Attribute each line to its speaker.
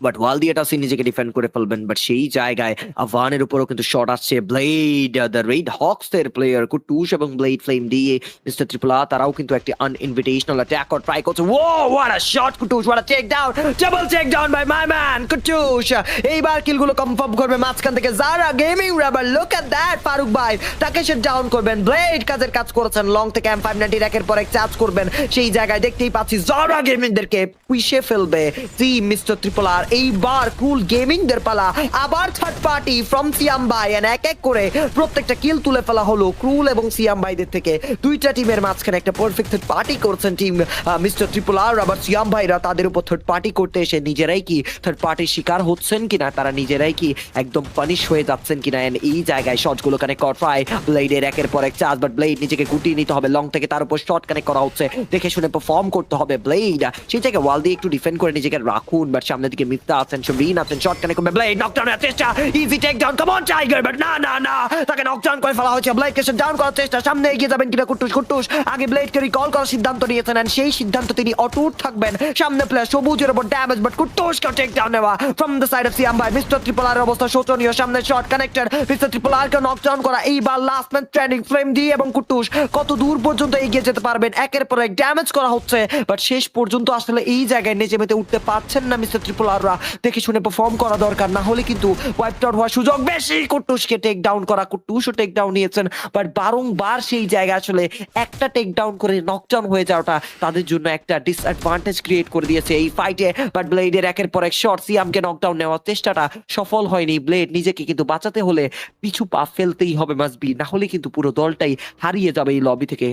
Speaker 1: But ওয়ালদিয়াটাসি নিজেকে defend করে ফেলবেন, বাট সেই জায়গায় আভানের উপরও কিন্তু শট আসছে। ব্লেড, দ্য রেড হকস এর প্লেয়ার কুটুস এবং ব্লেড ফ্লেম দিয়ে মিস্টার ত্রিপুলা তারাও কিন্তু একটি আনইনভিটেশনাল অ্যাটাক করার ট্রাই করছে। Oh what a shot Kutus, what a take down, double take down by my man Kutus. এইবার কিলগুলো কনফার্ম করবে মাঝখান থেকে জারা গেমিং রাবার। লুক এট দ্যাট, ফারুক ভাই তাকে সে ডাউন করবেন। ব্লেড কাজের কাজ করেছেন, লং থেকে M590 একের পর এক চার্জ করবেন। সেই জায়গায় দেখতেই পাচ্ছি জারা গেমিংদেরকে পুষে ফেলবে টিম মিস্টার ত্রিপলার। এইবার কুল গেমিং দের পালা, আবার থার্ড পার্টি ফ্রম সিয়াম ভাই, এন্ড এক এক করে প্রত্যেকটা কিল তুলে ফেলা হলো ক্রুল এবং সিয়াম ভাইদের থেকে। দুইটা টিমের মাঝখানে একটা পারফেক্ট থার্ড পার্টি করছেন টিম মিস্টার ত্রিপলার। আবার সিয়াম ভাইরা তাদের উপর থার্ড পার্টি করতে এসে নিজেরাই কি থার্ড পার্টির শিকার হচ্ছেন কিনা, তারা নিজেরাই কি একদম পানিশ হয়ে যাচ্ছেন কিনা। এন্ড এই জায়গায় শটগুলো কানেক্ট করা ট্রাই, ব্লেডের একের পর এক চার্জ, বাট ব্লেড নিজেকে গুটিয়ে নিতে হবে লং থেকে, তার উপর শট কানেক্ট করা হচ্ছে, দেখে শুনে পারফর্ম করতে হবে ব্লেড। সেই জায়গায় ওয়াল দিয়ে একটু ডিফেন্ড করে নিজেকে রাখুন, বাট সামনের দিকে মিথ্যা আছেন, শরীন আছেন, শট কানেক্ট করবে ব্লেড, নকডাউনের চেষ্টা, easy take down, come on tiger, but না না না, তাকে নকডাউন করে ফেলা হয়েছে। ব্লেড কে ডাউন করার চেষ্টা, সামনে এগিয়ে যাবেন কিনা কুটুস। কুটুস আগে ব্লেডকে রিকল করার সিদ্ধান্ত নিয়েছেন, এন্ড সেই সিদ্ধান্ত তিনি অটুট থাকবেন। সামনে প্লেয়ার সবুজের উপর ড্যামেজ, বাট কুটুসকে টেক ডাউন নেওয়া ফ্রম দ্য সাইড অফ সিয়াম ভাই। মিস্টার ত্রিপলারের অবস্থা শোচনীয়, সামনে শট কানেক্টেড, মিস্টার ত্রিপলারকে নকডাউন করা। এইবার লাস্ট ম্যান ট্রেনিং ফ্রেম দিয়ে এবং কুটুস কত দূর পর্যন্ত এগিয়ে যেতে পারবেন, একের পর এক ড্যামেজ করা হচ্ছে, বাট শেষ পর্যন্ত আসলে এই জায়গায় নেচে মেতে উঠতে পারছেন না মিস্টার ত্রিপলাররা। দেখে শুনে পারফর্ম করা দরকার, না হলে কিন্তু ওয়াইপড আউট হওয়ার সুযোগ বেশি। কুটুসকে টেক ডাউন করা, কুটুসও টেক ডাউন নিয়েছেন, বাট বারংবার সেই জায়গায় আসলে একটা টেক ডাউন করে নকডাউন হয়ে যাওয়াটা তাদের জন্য একটা ডিসঅ্যাডভান্টেজ ক্রিয়েট করে দিয়েছে এই ফাইটে। বাট ব্লেডের একের পর এক শট, সিয়ামকে নকডাউন নেওয়ার চেষ্টাটা সফল হয়নি। ব্লেড নিজেকে কিন্তু বাঁচাতে হলে পিছু পা ফেলতেই হবে মাস্ট বি, না হলে কিন্তু পুরো দলটাই হারিয়ে যাবে এই লবি থেকে।